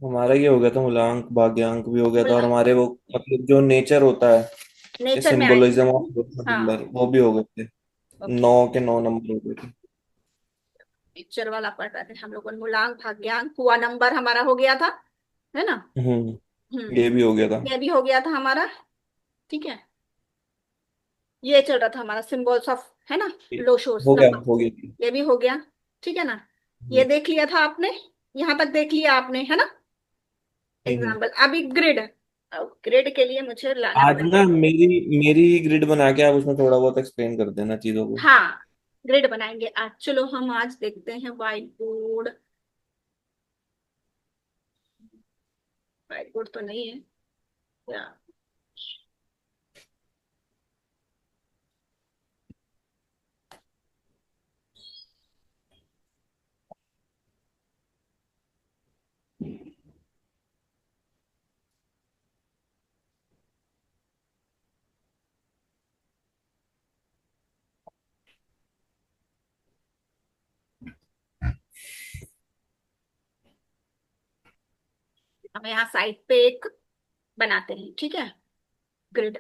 हमारा ये हो गया था, मूलांक भाग्यांक भी हो गया था, और मूलांक हमारे वो मतलब जो नेचर होता है, नेचर में आएंगे सिंबोलिज्म ना। ऑफ हाँ। नंबर, वो भी हो गए थे। ओके। 9 के 9 नंबर हो गए थे। नेचर वाला पढ़ रहे थे हम लोगों ने, मूलांक भाग्यांक हुआ नंबर हमारा हो गया था, है ना। ये हम्म। भी हो गया था। ये भी हो गया था हमारा। ठीक है। ये चल रहा था हमारा सिंबल्स ऑफ, है ना, लोशोस हो गया, नंबर। हो गया। ये भी हो गया। ठीक है ना। ये हम्म, देख लिया था आपने, यहाँ तक देख लिया आपने, है ना। हम्म। एग्जाम्पल अभी ग्रिड, ग्रिड के लिए मुझे लाना आज पड़ेगा। ना मेरी मेरी ही ग्रिड बना के आप उसमें थोड़ा बहुत एक्सप्लेन कर देना चीजों को। हाँ, ग्रिड बनाएंगे आज। चलो हम आज देखते हैं व्हाइट बोर्ड। व्हाइट बोर्ड तो नहीं है क्या। हम यहाँ साइड पे एक बनाते हैं, ठीक है, ग्रिड।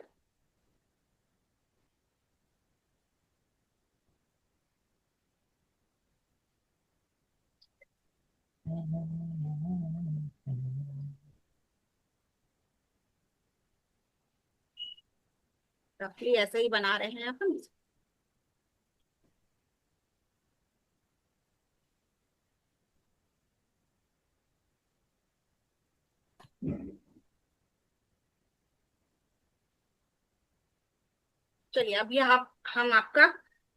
रफली ऐसे ही बना रहे हैं अपन। चलिए अभी आप, हम आपका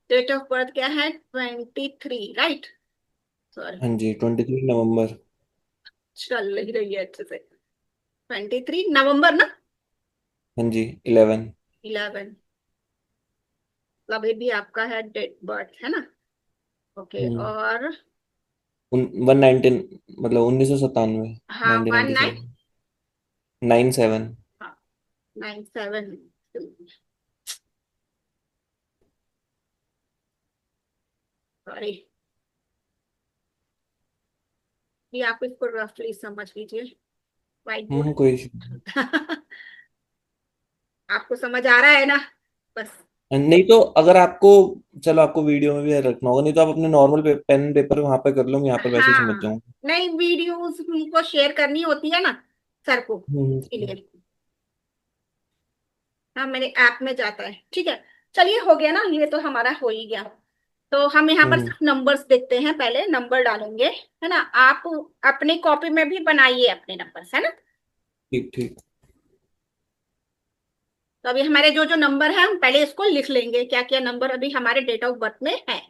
डेट ऑफ बर्थ क्या है, 23, राइट। सॉरी, हाँ जी, 23 नवंबर। चल नहीं रही है अच्छे से। 23 नवंबर ना। हाँ जी, 11। 11, अभी भी आपका है डेट बर्थ, है ना। ओके। हम्म। और 119, मतलब 1997। हाँ, nineteen one ninety nine, seven 97। हाँ, 97। सॉरी, ये आप इसको रफली समझ लीजिए, व्हाइट कोई issue नहीं। बोर्ड। आपको समझ आ रहा है ना, बस। नहीं तो अगर आपको, चलो आपको वीडियो में भी रखना होगा, नहीं तो आप अपने नॉर्मल पेन पेपर वहां पे कर लो, मैं यहाँ पर वैसे ही समझ हाँ, जाऊंगा। नहीं वीडियोस को शेयर करनी होती है ना सर को, हम्म। इसलिए। हाँ, मेरे ऐप में जाता है, ठीक है। चलिए हो गया ना, ये तो हमारा हो ही गया। तो हम यहाँ पर हम्म। सिर्फ नंबर्स देखते हैं, पहले नंबर डालेंगे, है ना। आप अपनी कॉपी में भी बनाइए अपने नंबर्स, है ना। ठीक ठीक। तो अभी हमारे जो जो नंबर है हम पहले इसको लिख लेंगे, क्या क्या नंबर अभी हमारे डेट ऑफ बर्थ में है।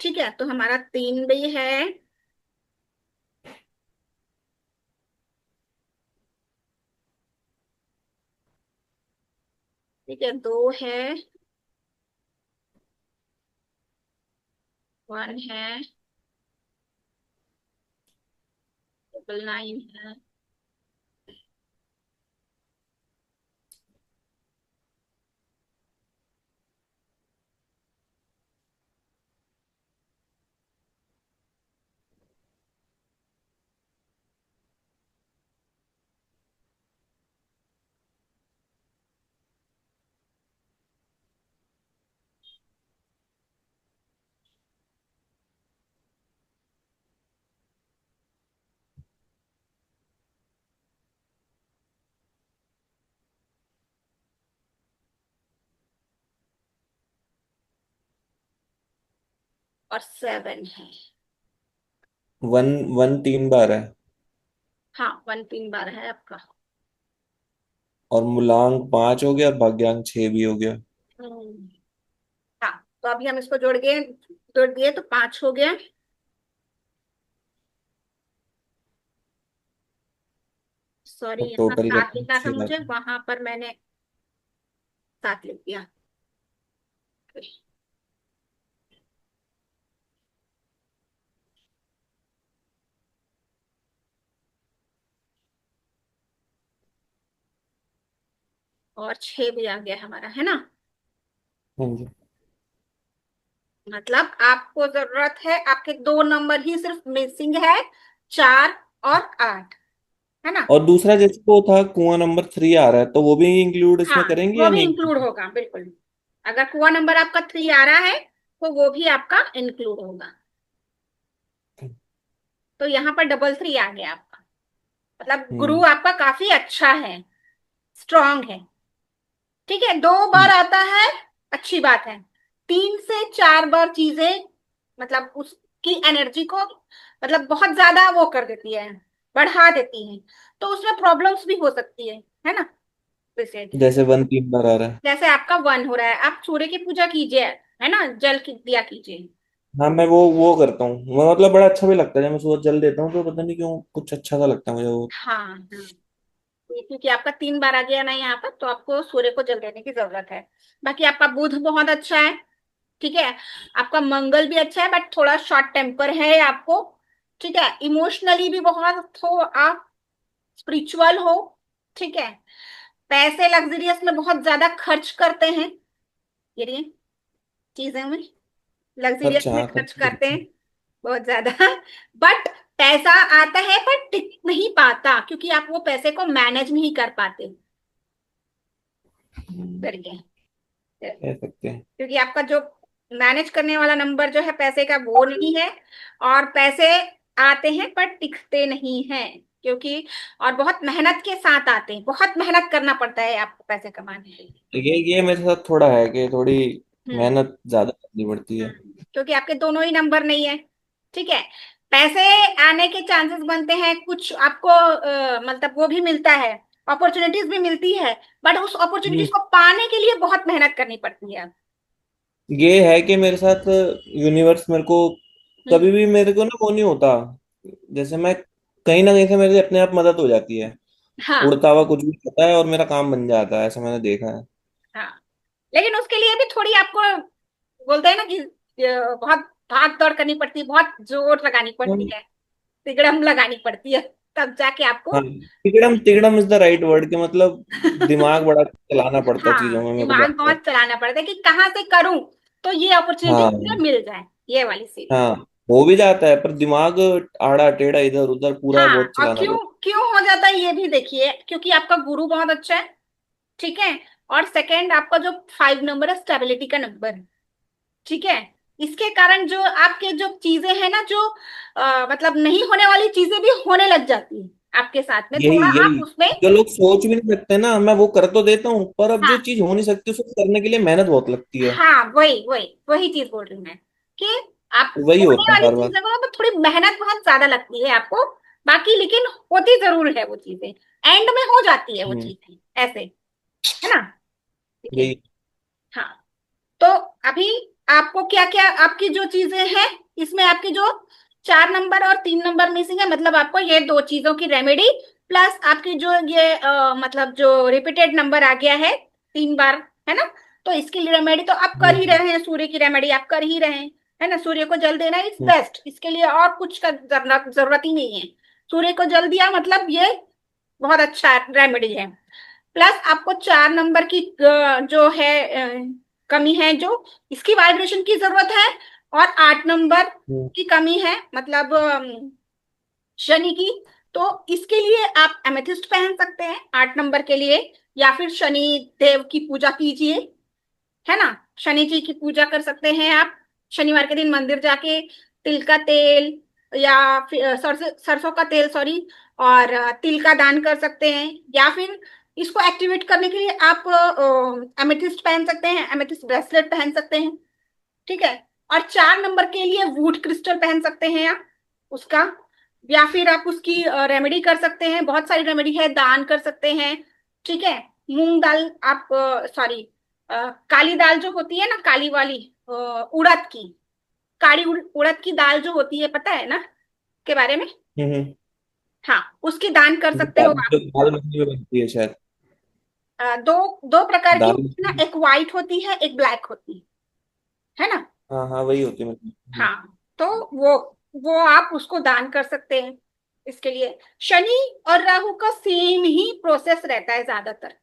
ठीक है, तो हमारा 3 भी है। ठीक है, 2 है, 1 है, 999 है, और 7 है। वन, वन 3 बार है। हाँ, 1 3 बार है आपका। और मूलांक 5 हो गया, और भाग्यांक 6 भी हो गया। हम्म, हाँ। तो अभी हम इसको जोड़ दिए तो 5 हो गया। सॉरी, और यहाँ टोटल 7 करते हैं लिखना था 6 मुझे, आते हैं। वहां पर मैंने 7 लिख दिया। और 6 भी आ गया हमारा, है ना। हाँ जी। मतलब आपको जरूरत है, आपके 2 नंबर ही सिर्फ मिसिंग है, 4 और 8। है ना। और दूसरा जैसे वो था कुआं नंबर 3 आ रहा है, तो वो भी इंक्लूड हाँ, इसमें करेंगे वो या भी नहीं? इंक्लूड होगा बिल्कुल। अगर कुआ नंबर आपका 3 आ रहा है तो वो भी आपका इंक्लूड होगा। तो यहाँ पर डबल 3 आ गया आपका, मतलब गुरु हम्म। आपका काफी अच्छा है, स्ट्रांग है। ठीक है, 2 बार आता है, अच्छी बात है। 3 से 4 बार चीजें, मतलब उसकी एनर्जी को मतलब बहुत ज्यादा वो कर देती है, बढ़ा देती है। तो उसमें प्रॉब्लम्स भी हो सकती है ना। जैसे जैसे 1 3 बार आ रहा है। जैसे आपका 1 हो रहा है, आप सूर्य की पूजा कीजिए, है ना, जल की दिया कीजिए। हाँ, मैं वो करता हूँ, मैं मतलब बड़ा अच्छा भी लगता है जब मैं सुबह जल देता हूँ, तो पता नहीं क्यों कुछ अच्छा सा लगता है मुझे वो। हाँ हाँ, ये क्योंकि आपका 3 बार आ गया ना यहाँ पर, तो आपको सूर्य को जल देने की जरूरत है। बाकी आपका बुध बहुत अच्छा है। ठीक है, आपका मंगल भी अच्छा है, बट थोड़ा शॉर्ट टेम्पर है आपको। ठीक है, इमोशनली भी बहुत हो आप, स्पिरिचुअल हो। ठीक है, पैसे लग्जरियस में बहुत ज्यादा खर्च करते हैं, ये चीजें में लग्जरियस खर्च, में हाँ, खर्च खर्च तो करते करते हैं बहुत ज्यादा। बट पैसा आता है पर टिक नहीं पाता, क्योंकि आप वो पैसे को मैनेज नहीं कर पाते हैं। करके। कह सकते हैं। क्योंकि आपका जो मैनेज करने वाला नंबर जो है पैसे का, वो नहीं है। और पैसे आते हैं पर टिकते नहीं हैं, क्योंकि और बहुत मेहनत के साथ आते हैं, बहुत मेहनत करना पड़ता है आपको पैसे कमाने के लिए। तो ये मेरे साथ थोड़ा है कि थोड़ी हम्म मेहनत ज्यादा करनी पड़ती है। क्योंकि आपके दोनों ही नंबर नहीं है। ठीक है, पैसे आने के चांसेस बनते हैं, कुछ आपको मतलब वो भी मिलता है, अपॉर्चुनिटीज भी मिलती है। बट उस अपॉर्चुनिटीज हम्म। को पाने के लिए बहुत मेहनत करनी पड़ती है। ये है कि मेरे साथ यूनिवर्स मेरे को कभी हम्म भी मेरे को ना वो नहीं होता, जैसे मैं कहीं ना कहीं से मेरे अपने आप मदद हो जाती है। हाँ उड़ता हुआ कुछ भी होता है और मेरा काम बन जाता है, ऐसा मैंने देखा है। हाँ, लेकिन उसके लिए भी थोड़ी आपको, बोलते हैं ना कि बहुत भाग दौड़ करनी पड़ती है, बहुत जोर लगानी पड़ती हाँ। है, तिगड़म लगानी पड़ती है, तब जाके आपको। हाँ, तिकड़म तिकड़म इज द राइट वर्ड, के मतलब दिमाग बड़ा चलाना पड़ता है चीजों हाँ, में, मेरे को दिमाग लगता है। बहुत चलाना पड़ता है कि कहाँ से करूं तो ये अपॉर्चुनिटी मुझे हाँ। मिल जाए, ये वाली सीन। हाँ, हो भी जाता है पर दिमाग आड़ा टेढ़ा इधर उधर पूरा हाँ, बहुत और चलाना क्यों पड़ता क्यों हो जाता है ये भी देखिए, क्योंकि आपका गुरु बहुत अच्छा है। ठीक है, और सेकंड आपका जो 5 नंबर है, स्टेबिलिटी का नंबर है। ठीक है, इसके कारण जो आपके जो चीजें हैं ना, जो मतलब नहीं होने वाली चीजें भी होने लग जाती है आपके साथ में, है। यही थोड़ा आप यही उसमें। जो लोग सोच भी नहीं सकते ना, मैं वो कर तो देता हूँ, पर अब जो हाँ चीज हो नहीं सकती उसको करने के लिए मेहनत बहुत लगती है। हाँ, वही वही वही चीज बोल रही हूँ मैं, कि आप वही होने होता है वाली बार बार। चीजें को तो थोड़ी मेहनत बहुत ज्यादा लगती है आपको। बाकी लेकिन होती जरूर है वो चीजें, एंड में हो जाती है वो हम्म। चीजें ऐसे, है ना। ठीक है। यही। हाँ, तो अभी आपको क्या क्या आपकी जो चीजें हैं, इसमें आपकी जो 4 नंबर और 3 नंबर मिसिंग है, मतलब आपको ये 2 चीजों की रेमेडी, प्लस आपकी जो ये मतलब जो रिपीटेड नंबर आ गया है 3 बार, है ना। तो इसके लिए रेमेडी तो आप कर ही हम्म। रहे हैं, सूर्य की रेमेडी आप कर ही रहे हैं, है ना। सूर्य को जल देना इज हम्म। बेस्ट, इसके लिए और कुछ का जरूरत ही नहीं है। सूर्य को जल दिया मतलब ये बहुत अच्छा रेमेडी है। प्लस आपको 4 नंबर की जो है कमी है, जो इसकी वाइब्रेशन की जरूरत है। और 8 नंबर हम्म। की कमी है, मतलब शनि की। तो इसके लिए आप एमेथिस्ट पहन सकते हैं 8 नंबर के लिए, या फिर शनि देव की पूजा कीजिए, है ना। शनि जी की पूजा कर सकते हैं आप, शनिवार के दिन मंदिर जाके तिल का तेल, या फिर सरसों का तेल, सॉरी, और तिल का दान कर सकते हैं। या फिर इसको एक्टिवेट करने के लिए आप एमेथिस्ट पहन सकते हैं, एमेथिस्ट ब्रेसलेट पहन सकते हैं। ठीक है, और 4 नंबर के लिए वुड क्रिस्टल पहन सकते हैं आप उसका, या फिर आप उसकी रेमेडी कर सकते हैं, बहुत सारी रेमेडी है, दान कर सकते हैं। ठीक है, मूंग दाल आप, सॉरी, काली दाल जो होती है ना, काली वाली, उड़द की, काली उड़द की दाल जो होती है, पता है ना के बारे में। हम्म। हाँ, उसकी दान कर जो सकते हो आप। जो दाल मखनी में बनती है शायद। दो दो प्रकार की दाल होती है ना, मखनी। एक वाइट होती है, एक ब्लैक होती है ना। हाँ हाँ, वही होती है मतलब। हाँ, तो वो आप उसको दान कर सकते हैं। इसके लिए शनि और राहु का सेम ही प्रोसेस रहता है ज्यादातर।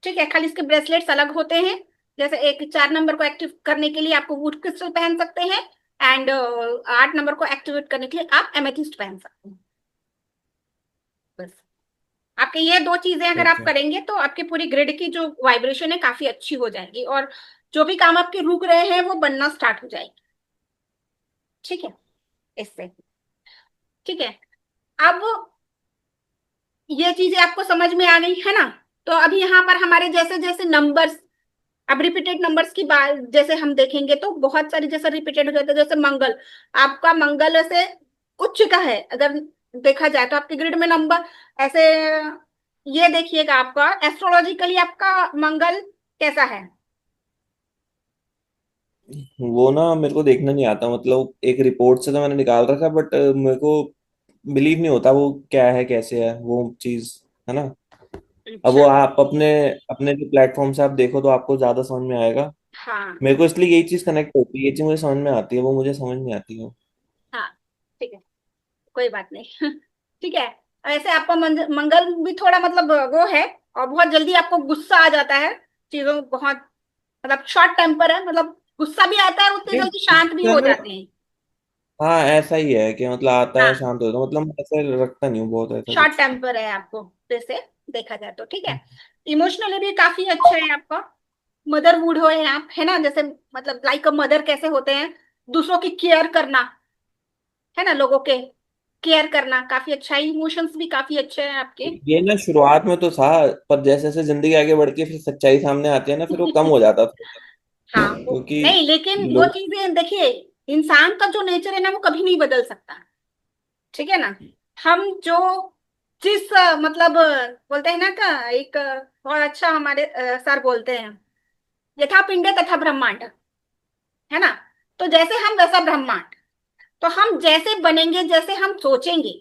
ठीक है, खाली इसके ब्रेसलेट्स अलग होते हैं। जैसे एक 4 नंबर को एक्टिव करने के लिए आपको वुड क्रिस्टल पहन सकते हैं, एंड 8 नंबर को एक्टिवेट करने के लिए आप एमेथिस्ट पहन सकते हैं, बस। आपके ये दो चीजें अगर आप ओके। करेंगे तो आपके पूरी ग्रिड की जो वाइब्रेशन है काफी अच्छी हो जाएगी, और जो भी काम आपके रुक रहे हैं वो बनना स्टार्ट हो जाएगी। ठीक है, इससे। ठीक है। अब ये चीजें आपको समझ में आ गई है ना? तो अभी यहाँ पर हमारे जैसे जैसे नंबर्स, अब रिपीटेड नंबर्स की बात जैसे हम देखेंगे तो बहुत सारी जैसे रिपीटेड हो जाते हैं, जैसे मंगल। आपका मंगल ऐसे उच्च का है अगर देखा जाए तो आपके ग्रिड में नंबर ऐसे, ये देखिएगा आपका एस्ट्रोलॉजिकली आपका मंगल कैसा है। वो ना मेरे को देखना नहीं आता, मतलब एक रिपोर्ट से तो मैंने निकाल रखा, बट मेरे को बिलीव नहीं होता वो क्या है कैसे है वो चीज, है ना। अब वो अच्छा। आप अपने अपने जो प्लेटफॉर्म से आप देखो तो आपको ज्यादा समझ में आएगा। हाँ। मेरे को इसलिए यही चीज कनेक्ट होती है, ये चीज मुझे समझ में आती है, वो मुझे समझ नहीं आती है। हाँ। ठीक है, कोई बात नहीं। ठीक है। ऐसे आपका मंगल भी थोड़ा मतलब वो है, और बहुत जल्दी आपको गुस्सा आ जाता है, चीजों बहुत मतलब शॉर्ट टेम्पर है, मतलब गुस्सा भी आता है और उतनी नहीं, जल्दी शांत भी हो सर, जाते हैं। हाँ ऐसा ही है कि मतलब आता है हाँ, शांत होता है, मतलब मैं ऐसे रखता नहीं हूँ बहुत ऐसा शॉर्ट कुछ। टेम्पर है आपको जैसे देखा जाए तो। ठीक है। इमोशनली भी काफी अच्छा है आपका, मदर वुड हो है आप, है ना, जैसे मतलब लाइक अ मदर कैसे होते हैं, दूसरों की केयर करना, है ना, लोगों के केयर करना काफी अच्छा है। इमोशंस भी काफी अच्छे हैं आपके। ये ना शुरुआत में तो था, पर जैसे जैसे जिंदगी आगे बढ़ती है फिर सच्चाई सामने आती है ना, फिर वो कम हो जाता था, हाँ क्योंकि नहीं, लेकिन वो लोग। चीजें देखिए, इंसान का जो नेचर है ना वो कभी नहीं बदल सकता। ठीक है ना। हम जो जिस मतलब बोलते हैं ना का एक बहुत अच्छा हमारे सर बोलते हैं, यथा पिंड तथा ब्रह्मांड, है ना। तो जैसे हम वैसा ब्रह्मांड, तो हम जैसे बनेंगे, जैसे हम सोचेंगे,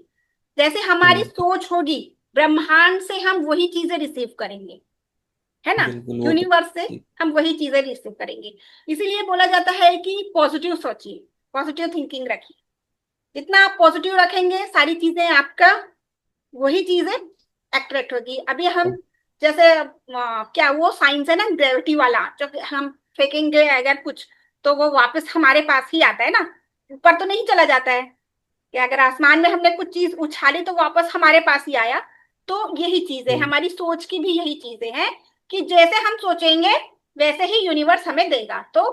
जैसे हमारी हम्म। सोच होगी, ब्रह्मांड से हम वही चीजें रिसीव करेंगे, है ना, बिल्कुल, वो तो। यूनिवर्स से हम वही चीजें रिसीव करेंगे। इसीलिए बोला जाता है कि पॉजिटिव सोचिए, पॉजिटिव थिंकिंग रखिए। जितना आप पॉजिटिव रखेंगे सारी चीजें आपका वही चीजें अट्रैक्ट होगी। अभी हम जैसे क्या वो साइंस है ना ग्रेविटी वाला, जो कि हम फेंकेंगे अगर कुछ तो वो वापस हमारे पास ही आता है ना, ऊपर तो नहीं चला जाता है। कि अगर आसमान में हमने कुछ चीज उछाली तो वापस हमारे पास ही आया। तो यही चीजें हम्म। हमारी सोच की भी यही चीजें हैं, कि जैसे हम सोचेंगे वैसे ही यूनिवर्स हमें देगा। तो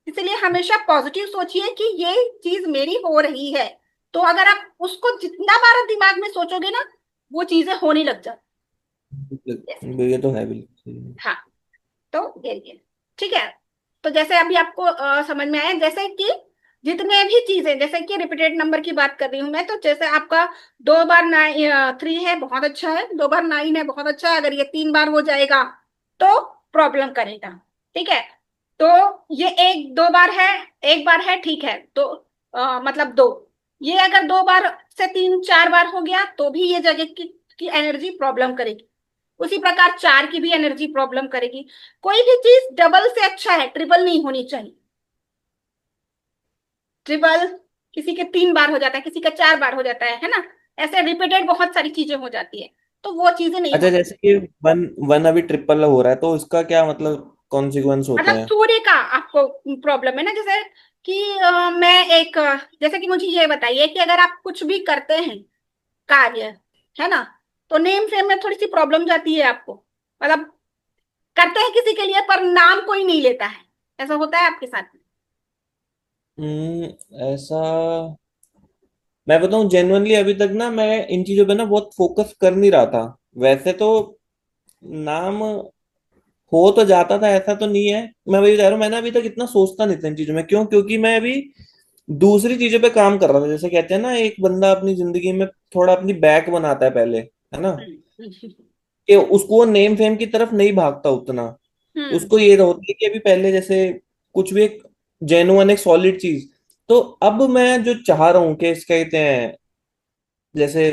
इसलिए हमेशा पॉजिटिव सोचिए कि ये चीज मेरी हो रही है। तो अगर आप उसको जितना बार दिमाग में सोचोगे ना, वो चीजें होने लग जाती ये तो है, बिल्कुल सही है। हैं। हाँ। तो ये ठीक है। तो जैसे अभी आपको समझ में आया, जैसे कि जितने भी चीजें, जैसे कि रिपीटेड नंबर की बात कर रही हूं मैं, तो जैसे आपका 2 बार 3 है बहुत अच्छा है, 2 बार 9 है बहुत अच्छा है, अगर ये 3 बार हो जाएगा तो प्रॉब्लम करेगा। ठीक है। तो ये 1 2 बार है, 1 बार है ठीक है, तो मतलब 2, ये अगर 2 बार से 3 4 बार हो गया तो भी ये जगह की एनर्जी प्रॉब्लम करेगी। उसी प्रकार 4 की भी एनर्जी प्रॉब्लम करेगी। कोई भी चीज डबल से अच्छा है, ट्रिपल नहीं होनी चाहिए। ट्रिपल किसी के 3 बार हो जाता है, किसी का 4 बार हो जाता है ना, ऐसे रिपीटेड बहुत सारी चीजें हो जाती है, तो वो चीजें नहीं अच्छा, होनी। जैसे कि वन वन अभी ट्रिपल हो रहा है तो इसका क्या मतलब कॉन्सिक्वेंस होते मतलब हैं? सूर्य का आपको प्रॉब्लम है ना, जैसे कि मैं एक जैसे कि मुझे ये बताइए कि अगर आप कुछ भी करते हैं कार्य, है ना, तो नेम फेम में थोड़ी सी प्रॉब्लम जाती है आपको, मतलब करते हैं किसी के लिए पर नाम कोई नहीं लेता है, ऐसा होता है आपके साथ में? ऐसा मैं बताऊं जेन्युइनली, अभी तक ना मैं इन चीजों पे ना बहुत फोकस कर नहीं रहा था। वैसे तो नाम हो तो जाता था, ऐसा तो नहीं है। मैं वही कह रहा हूँ, मैंने अभी तक इतना सोचता नहीं था इन चीजों में, क्यों? क्योंकि मैं अभी दूसरी चीजों पे काम कर रहा था। जैसे कहते हैं ना, एक बंदा अपनी जिंदगी में थोड़ा अपनी बैक बनाता है पहले, है ना, हम्म। कि उसको वो नेम फेम की तरफ नहीं भागता उतना। हम्म। उसको ये होता है कि अभी पहले जैसे कुछ भी एक जेन्युइन एक सॉलिड चीज। तो अब मैं जो चाह रहा हूँ कि इस कहते हैं जैसे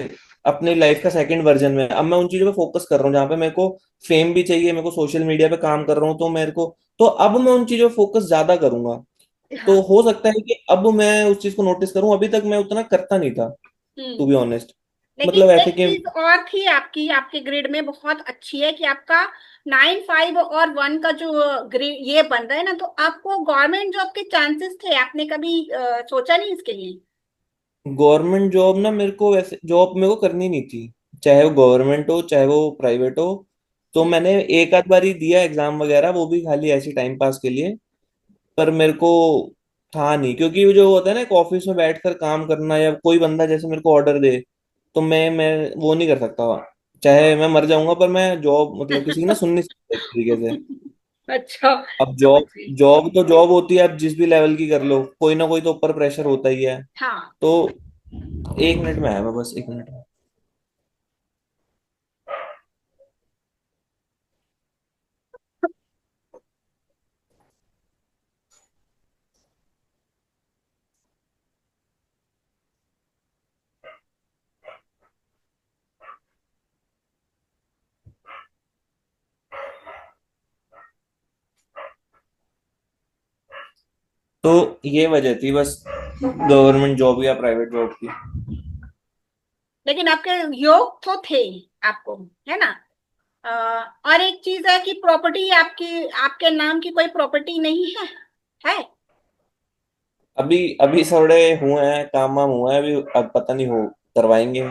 अपनी लाइफ का सेकंड वर्जन में, अब मैं उन चीजों पे फोकस कर रहा हूँ जहाँ पे मेरे को फेम भी चाहिए, मेरे को सोशल मीडिया पे काम कर रहा हूँ तो मेरे को, तो अब मैं उन चीजों पे फोकस ज्यादा करूंगा। तो हाँ। हो सकता है कि अब मैं उस चीज को नोटिस करूं, अभी तक मैं उतना करता नहीं था, टू हम्म। Be honest. लेकिन मतलब ऐसे एक कि चीज और थी आपकी, आपके ग्रिड में बहुत अच्छी है कि आपका 9 5 और 1 का जो ग्रिड ये बन रहा है ना, तो आपको गवर्नमेंट जॉब के चांसेस थे, आपने कभी सोचा नहीं इसके लिए? गवर्नमेंट जॉब ना, मेरे को वैसे जॉब मेरे को करनी नहीं थी। चाहे वो गवर्नमेंट हो चाहे वो प्राइवेट हो। तो हम्म, मैंने एक आध बार ही दिया एग्जाम वगैरह, वो भी खाली ऐसी टाइम पास के लिए। पर मेरे को था नहीं, क्योंकि वो जो होता है ना, एक ऑफिस में बैठकर काम करना, या कोई बंदा जैसे मेरे को ऑर्डर दे, तो मैं वो नहीं कर सकता। चाहे मैं मर जाऊंगा, पर मैं जॉब मतलब किसी की ना सुन नहीं सकता एक तरीके से। अच्छा, अब समझ जॉब गई। जॉब तो जॉब होती है, अब जिस भी लेवल की कर लो, कोई ना कोई तो ऊपर प्रेशर होता ही है। हाँ। तो 1 मिनट में आया मैं, बस 1 मिनट में। तो ये वजह थी बस, गवर्नमेंट जॉब या प्राइवेट जॉब की। लेकिन आपके योग तो थे आपको, है ना? अ, और एक चीज है कि प्रॉपर्टी आपकी, आपके नाम की कोई प्रॉपर्टी नहीं है? है? अभी अभी थोड़े हुए हैं, काम वाम हुआ है अभी, अब पता नहीं हो करवाएंगे।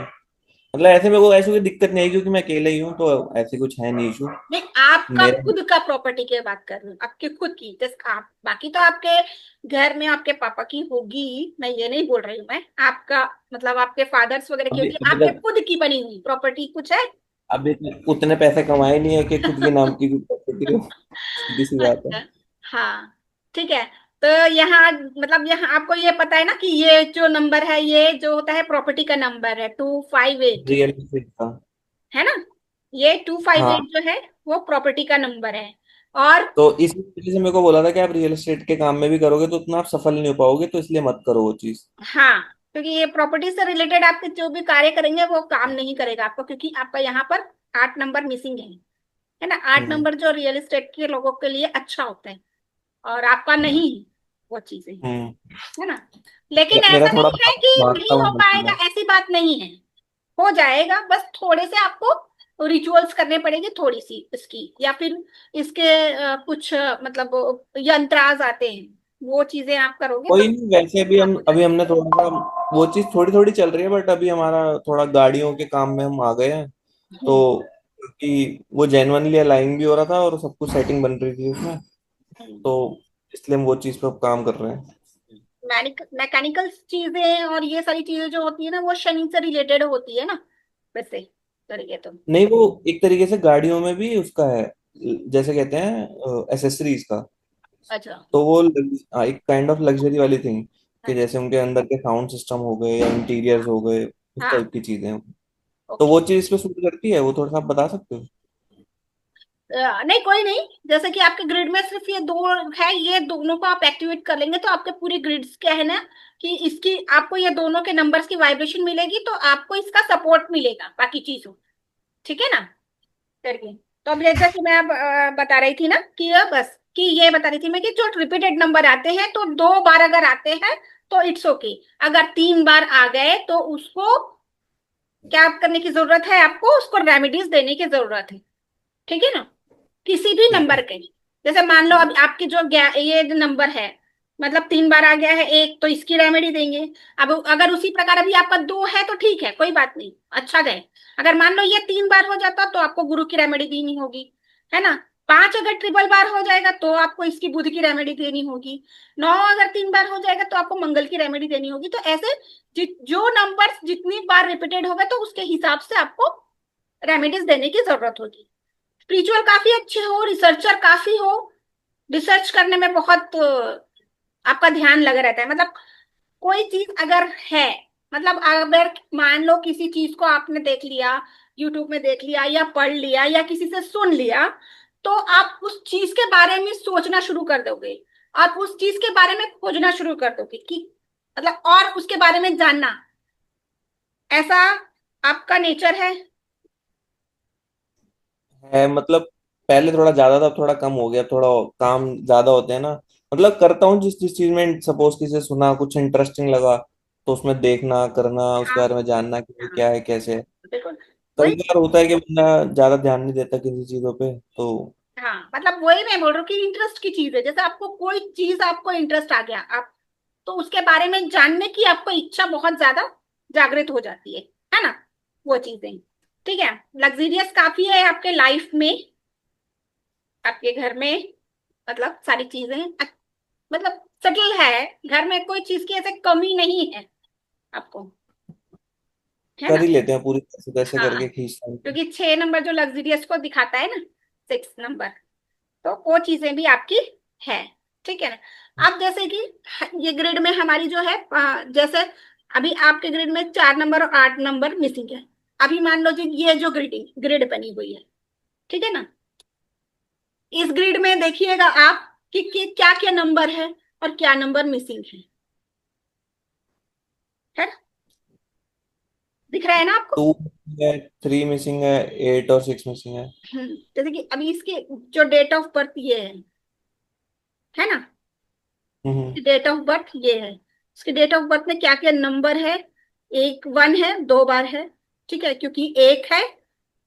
मतलब ऐसे मेरे को ऐसी कोई दिक्कत नहीं है, क्योंकि मैं अकेला ही हूँ, तो ऐसे कुछ है नहीं इशू नहीं, आपका मेरे। खुद का प्रॉपर्टी की बात कर रही हूँ, आपकी खुद की। जैसे आप, बाकी तो आपके घर में आपके पापा की होगी, मैं ये नहीं बोल रही हूँ मैं। आपका मतलब आपके फादर्स वगैरह की अभी होगी, अभी आपके तक खुद की बनी हुई प्रॉपर्टी कुछ है? अभी तक उतने पैसे कमाए नहीं है कि खुद के नाम की प्रॉपर्टी हो। सीधी सी बात है। अच्छा, हाँ, ठीक है। तो यहाँ मतलब यहाँ आपको ये पता है ना कि ये जो नंबर है, ये जो होता है प्रॉपर्टी का नंबर है 258, रियल एस्टेट का। है ना? ये 258 हाँ, जो है वो प्रॉपर्टी का नंबर है। और तो इसी वजह से मेरे को बोला था कि आप रियल एस्टेट के काम में भी करोगे तो उतना आप सफल नहीं हो पाओगे, तो इसलिए मत करो वो चीज। हाँ, क्योंकि ये प्रॉपर्टी से रिलेटेड आपके जो भी कार्य करेंगे वो काम नहीं करेगा आपको, क्योंकि आपका यहाँ पर 8 नंबर मिसिंग है ना? आठ हम्म। नंबर जो रियल एस्टेट के लोगों के लिए अच्छा होता है, और आपका नहीं है वो चीजें, हम्म। है ना? लेकिन मेरा ऐसा थोड़ा नहीं है कि भागता नहीं हुआ हो मामला पाएगा, है। ऐसी बात नहीं है। हो जाएगा, बस थोड़े से आपको रिचुअल्स करने पड़ेंगे, थोड़ी सी इसकी, या फिर इसके कुछ मतलब यंत्राज आते हैं, वो चीजें आप करोगे तो कोई नहीं, वैसे भी हम आप हो अभी जाएगा। हमने थोड़ा सा वो चीज थोड़ी थोड़ी चल रही है, बट अभी हमारा थोड़ा गाड़ियों के काम में हम आ गए हैं। तो हम्म, कि वो जेन्युइनली अलाइन भी हो रहा था और सब कुछ सेटिंग बन रही थी उसमें। हम्म। तो इसलिए हम वो चीज पे अब काम कर रहे हैं। मैकेनिकल चीजें और ये सारी चीजें जो होती है ना, वो शनि से रिलेटेड होती है ना, वैसे करिए तो। नहीं, वो एक तरीके से गाड़ियों में भी उसका है, जैसे कहते हैं एसेसरीज का। अच्छा, तो वो एक काइंड ऑफ लग्जरी वाली थिंग, कि अच्छा। जैसे उनके अंदर के साउंड सिस्टम हो गए या इंटीरियर्स हाँ, हो गए, उस हाँ, टाइप की चीजें। तो ओके। वो चीज इस पे सूट करती है, वो थोड़ा सा आप बता सकते हो? नहीं, कोई नहीं। जैसे कि आपके ग्रिड में सिर्फ ये दो है, ये दोनों को आप एक्टिवेट कर लेंगे तो आपके पूरे ग्रिड्स क्या है ना, कि इसकी आपको ये दोनों के नंबर्स की वाइब्रेशन मिलेगी, तो आपको इसका सपोर्ट मिलेगा बाकी चीजों। ठीक है ना? करिए। तो अब जैसा कि मैं अब बता रही थी ना कि बस कि ये बता रही थी मैं कि जो रिपीटेड नंबर आते हैं, तो 2 बार अगर आते हैं तो इट्स ओके। अगर 3 बार आ गए तो उसको क्या करने की जरूरत है? आपको उसको रेमेडीज देने की जरूरत है। ठीक है ना? किसी भी ठीक नंबर है। के। जैसे मान लो अब आपकी जो ये जो नंबर है, मतलब 3 बार आ गया है एक, तो इसकी रेमेडी देंगे। अब अगर उसी प्रकार अभी आपका 2 है तो ठीक है, कोई बात नहीं, अच्छा जाए। अगर मान लो ये 3 बार हो जाता तो आपको गुरु की रेमेडी देनी होगी, है ना? 5 अगर ट्रिपल बार हो जाएगा तो आपको इसकी बुध की रेमेडी देनी होगी। 9 अगर 3 बार हो जाएगा तो आपको मंगल की रेमेडी देनी होगी। तो ऐसे जो नंबर जितनी बार रिपीटेड होगा तो उसके हिसाब से आपको रेमेडीज देने की जरूरत होगी। स्पिरिचुअल काफी अच्छे हो, रिसर्चर काफी हो, रिसर्च करने में बहुत आपका ध्यान लगा रहता है। मतलब कोई चीज अगर है, मतलब अगर मान लो किसी चीज को आपने देख लिया, यूट्यूब में देख लिया या पढ़ लिया या किसी से सुन लिया, तो आप उस चीज के बारे में सोचना शुरू कर दोगे। आप उस चीज के बारे में खोजना शुरू कर दोगे कि मतलब, और उसके बारे में जानना, ऐसा आपका नेचर है। है मतलब, पहले थोड़ा ज्यादा था, अब थोड़ा कम हो गया, थोड़ा काम ज्यादा होते हैं ना। मतलब करता हूँ जिस जिस चीज में, सपोज किसी से सुना कुछ इंटरेस्टिंग लगा, तो उसमें देखना करना, उसके हाँ, बारे में जानना कि ये हाँ, क्या है कैसे है। बिल्कुल। कई वही, बार होता है कि बंदा ज्यादा ध्यान नहीं देता किसी चीजों पे, तो हाँ, मतलब वही मैं बोल रही हूँ कि इंटरेस्ट की चीज है। जैसे आपको कोई चीज, आपको इंटरेस्ट आ गया, आप तो उसके बारे में जानने की आपको इच्छा बहुत ज्यादा जागृत हो जाती है ना? वो चीजें। ठीक है, लग्जरियस काफी है आपके लाइफ में, आपके घर में, मतलब सारी चीजें मतलब सेटल है, घर में कोई चीज की ऐसे कमी नहीं है आपको, है कर ना। ही लेते हैं पूरी, कैसे कैसे हाँ, करके खींचते हैं। क्योंकि 6 नंबर जो लग्जरियस को दिखाता है ना, 6 नंबर, तो वो चीजें भी आपकी है। ठीक है ना। अब जैसे कि ये ग्रिड में हमारी जो है जैसे अभी आपके ग्रिड में 4 नंबर और 8 नंबर मिसिंग है। अभी मान लो जी ये जो ग्रिडिंग ग्रिड बनी हुई है, ठीक है ना, इस ग्रिड में देखिएगा आप कि क्या क्या नंबर है और क्या नंबर मिसिंग है ना? दिख रहा है ना आपको। 2 है, 3 मिसिंग है, 8 और 6 मिसिंग है। जैसे कि अभी इसके जो डेट ऑफ बर्थ ये है ना, हम्म। डेट ऑफ बर्थ ये है, इसके डेट ऑफ बर्थ में क्या क्या नंबर है, एक 1 है, 2 बार है, ठीक है, क्योंकि एक है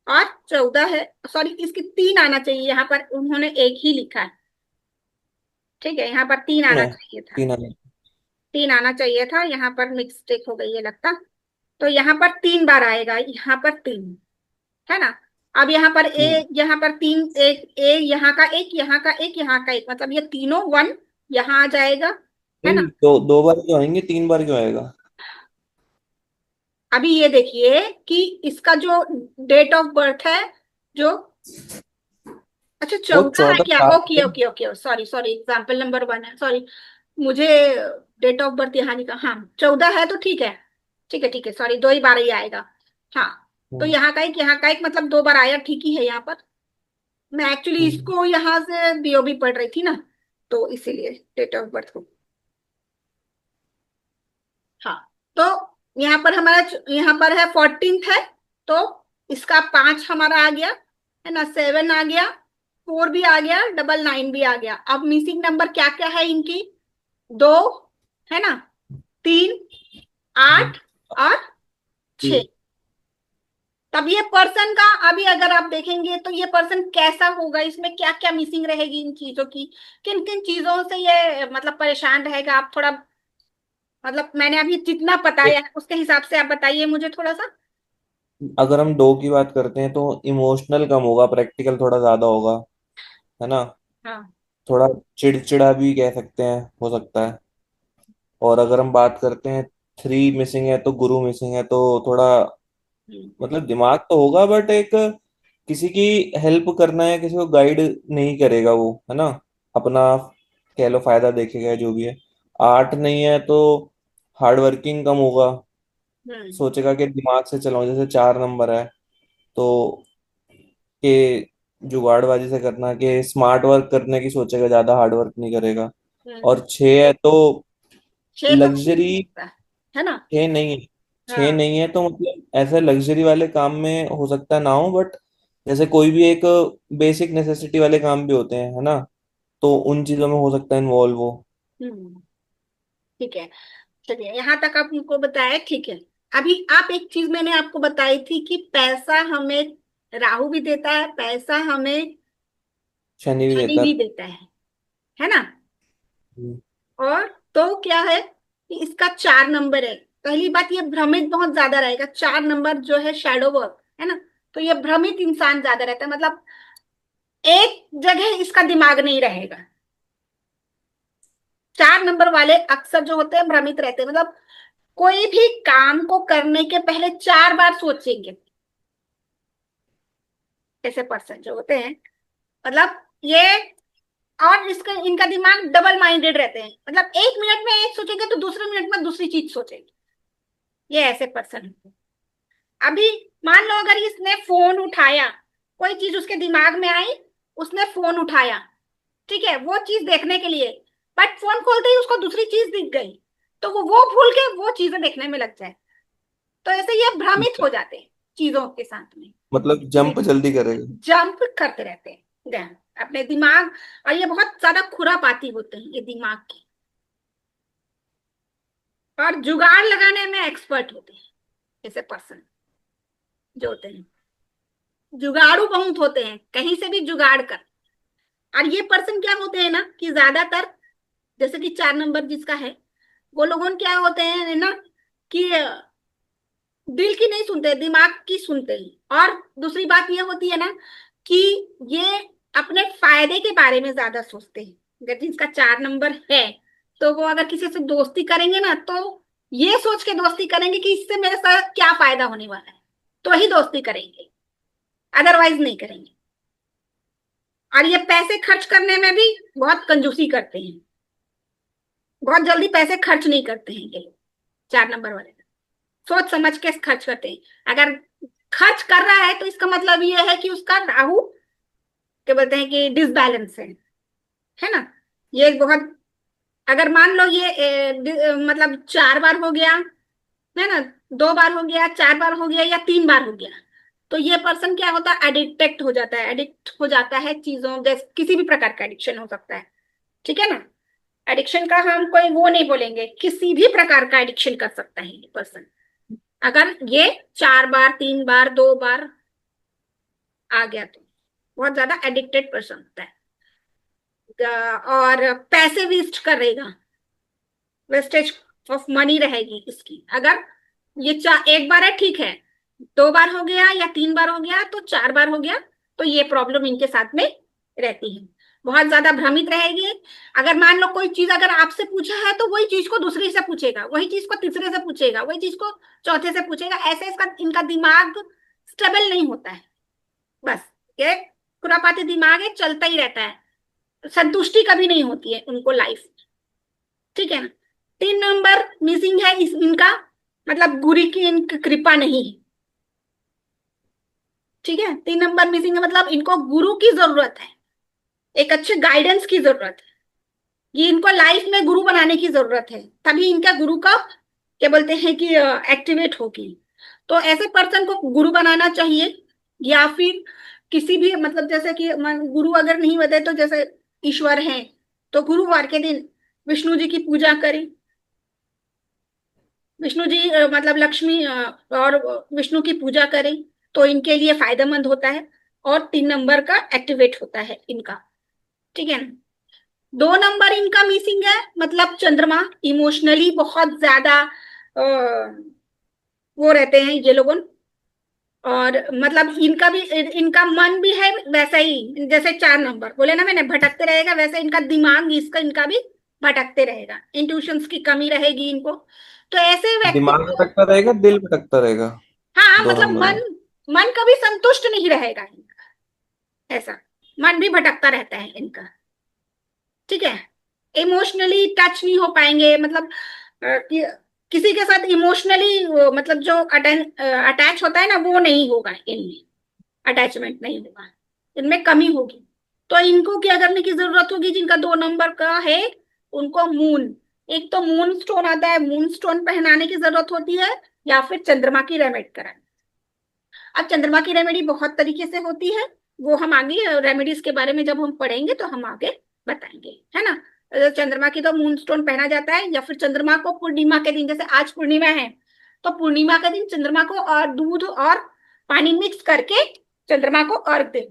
और 14 है, सॉरी इसकी 3 आना चाहिए, यहाँ पर उन्होंने एक ही लिखा है, ठीक है, यहाँ पर 3 आना है चाहिए था, 3 आने। 3 आना चाहिए था, यहाँ पर मिस्टेक हो गई है लगता। तो यहाँ पर 3 बार आएगा, यहाँ पर 3, है ना। अब यहाँ पर हम्म। यहाँ पर 3, एक यहाँ का एक, यहाँ का एक, यहाँ का एक, मतलब ये तीनों 1 यहाँ आ जाएगा, है ना। नहीं, दो बार क्यों आएंगे, 3 बार क्यों आएगा? अभी ये देखिए कि इसका जो डेट ऑफ बर्थ है, जो अच्छा वो 14 है 14 क्या, साल ओके के। Okay okay, sorry sorry, example number 1 है, सॉरी, मुझे डेट ऑफ बर्थ यहाँ लिखा, हाँ 14 है तो ठीक है, ठीक है ठीक है, सॉरी 2 ही बार ही आएगा। हाँ, तो हम्म, यहाँ का एक, यहाँ का एक, मतलब 2 बार आया, ठीक ही है यहाँ पर। मैं एक्चुअली हम्म, इसको यहाँ से बीओबी पढ़ रही थी ना, तो इसीलिए डेट ऑफ बर्थ को। हाँ, तो यहाँ पर हमारा यहाँ पर है 14th है, तो इसका 5 हमारा आ गया, है ना, 7 आ गया, 4 भी आ गया, 999 भी आ गया। अब मिसिंग नंबर क्या क्या है इनकी, 2, है ना, 3, हम्म, 8 और 6। जी। तब ये पर्सन का, अभी अगर आप देखेंगे तो ये पर्सन कैसा होगा, इसमें क्या क्या मिसिंग रहेगी इन चीजों की, किन किन चीजों से ये मतलब परेशान रहेगा, आप थोड़ा मतलब मैंने अभी जितना बताया है उसके हिसाब से आप बताइए मुझे थोड़ा सा। अगर हम 2 की बात करते हैं तो इमोशनल कम होगा, प्रैक्टिकल थोड़ा ज्यादा होगा, है ना। हाँ। थोड़ा चिड़चिड़ा भी कह सकते हैं, हो सकता है। और अगर हम बात करते हैं 3 मिसिंग है तो गुरु मिसिंग है, तो थोड़ा हम्म। मतलब दिमाग तो होगा बट एक किसी की हेल्प करना है, किसी को गाइड नहीं करेगा वो, है ना। अपना कह लो फायदा देखेगा, जो भी है। 8 नहीं है तो हार्ड वर्किंग कम होगा, हम्म। सोचेगा कि दिमाग से चलाऊं। जैसे 4 नंबर है तो कि जुगाड़बाजी से करना, कि स्मार्ट वर्क करने की सोचेगा, ज्यादा हार्ड वर्क नहीं करेगा। हम्म। और 6 है तो 6 तो घूम लग्जरी। सकता है ना। 6 नहीं है, 6 हाँ। नहीं है तो मतलब ऐसे लग्जरी वाले काम में हो सकता है ना हो, बट जैसे कोई भी एक बेसिक नेसेसिटी वाले काम भी होते हैं, है ना, तो उन चीजों में हो सकता है इन्वॉल्व हो। हम्म। ठीक है, चलिए यहाँ तक आपको बताया, ठीक है। अभी आप एक चीज मैंने आपको बताई थी कि पैसा हमें राहु भी देता है, पैसा हमें शनि भी शनि देता भी है। देता है ना। हम्म, और तो क्या है कि इसका 4 नंबर है। पहली बात, ये भ्रमित बहुत ज्यादा रहेगा, 4 नंबर जो है शैडो वर्क है ना, तो ये भ्रमित इंसान ज्यादा रहता है, मतलब एक जगह इसका दिमाग नहीं रहेगा। 4 नंबर वाले अक्सर जो होते हैं भ्रमित रहते हैं, मतलब कोई भी काम को करने के पहले 4 बार सोचेंगे, ऐसे पर्सन जो होते हैं, मतलब ये, और इसका इनका दिमाग डबल माइंडेड रहते हैं, मतलब 1 मिनट में एक सोचेंगे तो दूसरे मिनट में दूसरी चीज सोचेंगे, ये ऐसे पर्सन होते हैं। अभी मान लो अगर इसने फोन उठाया, कोई चीज उसके दिमाग में आई, उसने फोन उठाया, ठीक है, वो चीज देखने के लिए, बट फोन खोलते ही उसको दूसरी चीज दिख गई, तो वो भूल के वो चीजें देखने में लग जाए, तो ऐसे ये भ्रमित हो जाते हैं चीजों के साथ में, मतलब जंप जल्दी करेगा। जंप करते रहते हैं अपने दिमाग, और ये बहुत ज्यादा खुरापाती होते हैं ये दिमाग के, और जुगाड़ लगाने में एक्सपर्ट होते हैं ऐसे पर्सन जो होते हैं, जुगाड़ू बहुत होते हैं, कहीं से भी जुगाड़ कर। और ये पर्सन क्या होते हैं ना कि ज्यादातर, जैसे कि 4 नंबर जिसका है, वो लोगों क्या होते हैं ना कि दिल की नहीं सुनते, दिमाग की सुनते हैं। और दूसरी बात ये होती है ना कि ये अपने फायदे के बारे में ज्यादा सोचते हैं। अगर जिसका 4 नंबर है तो वो अगर किसी से दोस्ती करेंगे ना, तो ये सोच के दोस्ती करेंगे कि इससे मेरे साथ क्या फायदा होने वाला है, तो ही दोस्ती करेंगे, अदरवाइज नहीं करेंगे। और ये पैसे खर्च करने में भी बहुत कंजूसी करते हैं, बहुत जल्दी पैसे खर्च नहीं करते हैं ये लोग, 4 नंबर वाले सोच समझ के खर्च करते हैं। अगर खर्च कर रहा है तो इसका मतलब ये है कि उसका राहु, क्या बोलते हैं कि डिसबैलेंस है ना। ये एक बहुत, अगर मान लो ये मतलब 4 बार हो गया है ना, 2 बार हो गया, 4 बार हो गया या 3 बार हो गया, तो ये पर्सन क्या होता है, एडिक्टेड हो जाता है, एडिक्ट हो जाता है चीजों, जैसे किसी भी प्रकार का एडिक्शन हो सकता है। ठीक है ना। एडिक्शन का हम कोई वो नहीं बोलेंगे, किसी भी प्रकार का एडिक्शन कर सकता है ये पर्सन, अगर ये 4 बार, 3 बार, 2 बार आ गया तो बहुत ज्यादा एडिक्टेड पर्सन होता है। और पैसे वेस्ट करेगा, वेस्टेज ऑफ मनी रहेगी इसकी। अगर ये 1 बार है ठीक है, 2 बार हो गया या 3 बार हो गया, तो 4 बार हो गया, तो ये प्रॉब्लम इनके साथ में रहती है। बहुत ज्यादा भ्रमित रहेगी। अगर मान लो कोई चीज अगर आपसे पूछा है तो वही चीज को दूसरे से पूछेगा, वही चीज को तीसरे से पूछेगा, वही चीज को चौथे से पूछेगा, ऐसे इसका इनका दिमाग स्टेबल नहीं होता है। बस ये खुरापाती दिमाग है, चलता ही रहता है, संतुष्टि कभी नहीं होती है उनको लाइफ। ठीक है ना। 3 नंबर मिसिंग है इनका, मतलब गुरु की इनकी कृपा नहीं है। ठीक है, 3 नंबर मिसिंग है, मतलब इनको गुरु की जरूरत है, एक अच्छे गाइडेंस की जरूरत है। ये इनको लाइफ में गुरु बनाने की जरूरत है, तभी इनका गुरु का, क्या बोलते हैं कि, एक्टिवेट होगी। तो ऐसे पर्सन को गुरु बनाना चाहिए। या फिर किसी भी मतलब जैसे कि गुरु अगर नहीं बने तो जैसे ईश्वर हैं, तो गुरुवार के दिन विष्णु जी की पूजा करें। विष्णु जी मतलब लक्ष्मी और विष्णु की पूजा करें, तो इनके लिए फायदेमंद होता है। और 3 नंबर का एक्टिवेट होता है इनका। ठीक है ना। 2 नंबर इनका मिसिंग है, मतलब चंद्रमा, इमोशनली बहुत ज्यादा वो रहते हैं ये लोगों। और मतलब इनका भी, इनका मन भी है वैसा ही, जैसे 4 नंबर बोले ना मैंने भटकते रहेगा, वैसे इनका दिमाग इसका इनका भी भटकते रहेगा, इंट्यूशंस की कमी रहेगी इनको। तो ऐसे व्यक्ति दिमाग को, भटकता रहेगा, दिल भटकता रहेगा। हाँ दो मतलब नंबर मन, में। मन कभी संतुष्ट नहीं रहेगा इनका, ऐसा मन भी भटकता रहता है इनका। ठीक है। इमोशनली टच नहीं हो पाएंगे, मतलब किसी के साथ इमोशनली मतलब जो अटैच होता है ना, वो नहीं होगा इनमें, अटैचमेंट नहीं होगा, इनमें कमी होगी। तो इनको क्या करने की जरूरत होगी, जिनका 2 नंबर का है, उनको मून, एक तो मून स्टोन आता है, मून स्टोन पहनाने की जरूरत होती है, या फिर चंद्रमा की रेमेडी करानी। अब चंद्रमा की रेमेडी बहुत तरीके से होती है, वो हम आगे रेमेडीज के बारे में जब हम पढ़ेंगे तो हम आगे बताएंगे, है ना। चंद्रमा की तो मून स्टोन पहना जाता है, या फिर चंद्रमा को पूर्णिमा के दिन, जैसे आज पूर्णिमा है, तो पूर्णिमा के दिन चंद्रमा को और दूध और पानी मिक्स करके चंद्रमा को अर्घ दे,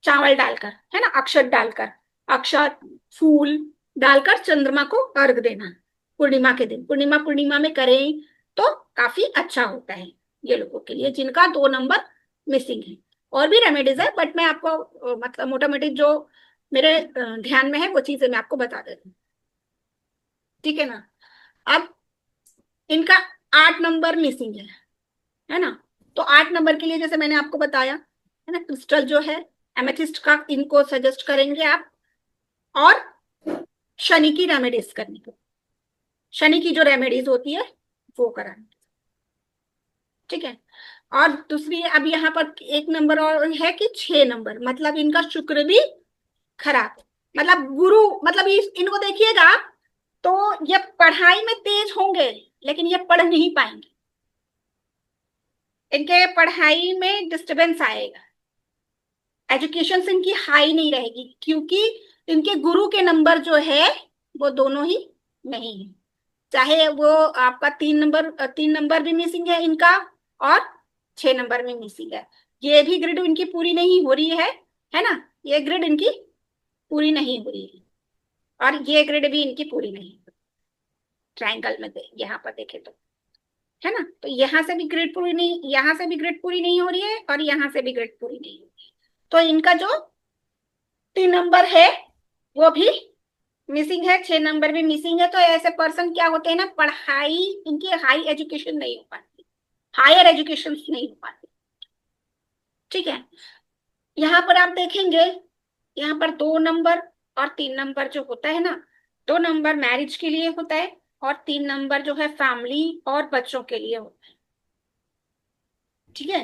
चावल डालकर, है ना, अक्षत डालकर, अक्षत, फूल डालकर चंद्रमा को अर्घ देना पूर्णिमा के दिन, पूर्णिमा पूर्णिमा में करें तो काफी अच्छा होता है ये लोगों के लिए जिनका 2 नंबर मिसिंग है। और भी रेमेडीज है, बट मैं आपको मतलब मोटा मोटी जो मेरे ध्यान में है वो चीजें मैं आपको बता देती हूँ। ठीक है ना। अब इनका 8 नंबर मिसिंग है ना। तो 8 नंबर के लिए जैसे मैंने आपको बताया है ना, क्रिस्टल जो है एमेथिस्ट का इनको सजेस्ट करेंगे आप। और शनि की रेमेडीज करनी को, शनि की जो रेमेडीज होती है वो करानी। ठीक है। और दूसरी अब यहाँ पर एक नंबर और है कि 6 नंबर, मतलब इनका शुक्र भी खराब है। मतलब गुरु, मतलब इनको देखिएगा तो ये पढ़ाई में तेज होंगे, लेकिन ये पढ़ नहीं पाएंगे, इनके पढ़ाई में डिस्टरबेंस आएगा, एजुकेशन से इनकी हाई नहीं रहेगी, क्योंकि इनके गुरु के नंबर जो है वो दोनों ही नहीं है। चाहे वो आपका 3 नंबर, 3 नंबर भी मिसिंग है इनका, और 6 नंबर में मिसिंग है। ये भी ग्रिड इनकी पूरी नहीं हो रही है ना, ये ग्रिड इनकी पूरी नहीं हो रही है, और ये ग्रिड भी इनकी पूरी नहीं, ट्रायंगल में यहाँ पर देखे तो। है ना। तो यहाँ से भी ग्रिड पूरी नहीं, यहाँ से भी ग्रिड पूरी नहीं हो रही है, और यहाँ से भी ग्रिड पूरी नहीं हो रही है। तो इनका जो 3 नंबर है वो भी मिसिंग है, 6 नंबर भी मिसिंग है। तो ऐसे पर्सन क्या होते हैं ना, पढ़ाई, इनकी हाई एजुकेशन नहीं हो पाती, हायर एजुकेशन नहीं हो पाती। ठीक है। यहाँ पर आप देखेंगे, यहाँ पर 2 नंबर और 3 नंबर जो होता है ना, 2 नंबर मैरिज के लिए होता है, और 3 नंबर जो है फैमिली और बच्चों के लिए होता है। ठीक है।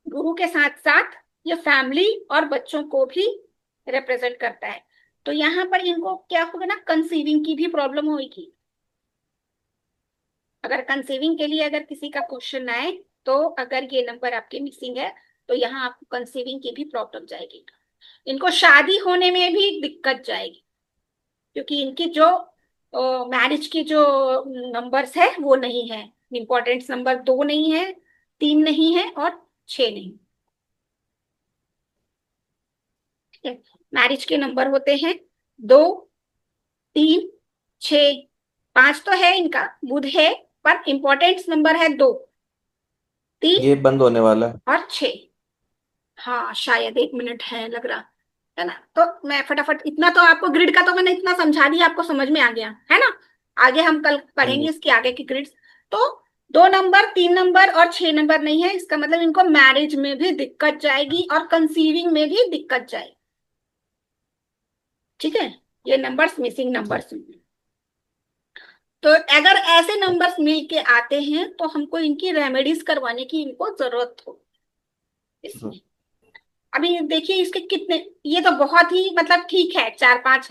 गुरु के साथ साथ ये फैमिली और बच्चों को भी रिप्रेजेंट करता है। तो यहाँ पर इनको क्या होगा ना, कंसीविंग की भी प्रॉब्लम होगी। अगर कंसीविंग के लिए अगर किसी का क्वेश्चन आए, तो अगर ये नंबर आपके मिसिंग है, तो यहाँ आपको कंसीविंग की भी प्रॉब्लम जाएगी। इनको शादी होने में भी दिक्कत जाएगी, क्योंकि इनकी जो मैरिज की जो नंबर्स है वो नहीं है। इंपॉर्टेंट नंबर 2 नहीं है, 3 नहीं है, और 6 नहीं। ठीक है। मैरिज के नंबर होते हैं 2, 3, 6, 5 तो है इनका, बुध है, पर इंपॉर्टेंट नंबर है 2, 3 ये बंद होने वाला है। और 6। हाँ शायद 1 मिनट है लग रहा है ना। तो मैं फटाफट, इतना तो आपको ग्रिड का तो मैंने इतना समझा दिया, आपको समझ में आ गया है ना। आगे हम कल हाँ पढ़ेंगे जी। इसके आगे की ग्रिड्स। तो 2 नंबर, 3 नंबर और 6 नंबर नहीं है, इसका मतलब इनको मैरिज में भी दिक्कत जाएगी और कंसीविंग में भी दिक्कत जाएगी। ठीक है। ये नंबर्स मिसिंग ठीक। नंबर्स। तो अगर ऐसे नंबर्स मिल के आते हैं, तो हमको इनकी रेमेडीज करवाने की इनको जरूरत हो हम्म। इसमें। अभी देखिए इसके कितने, ये तो बहुत ही मतलब ठीक है, 4-5 है।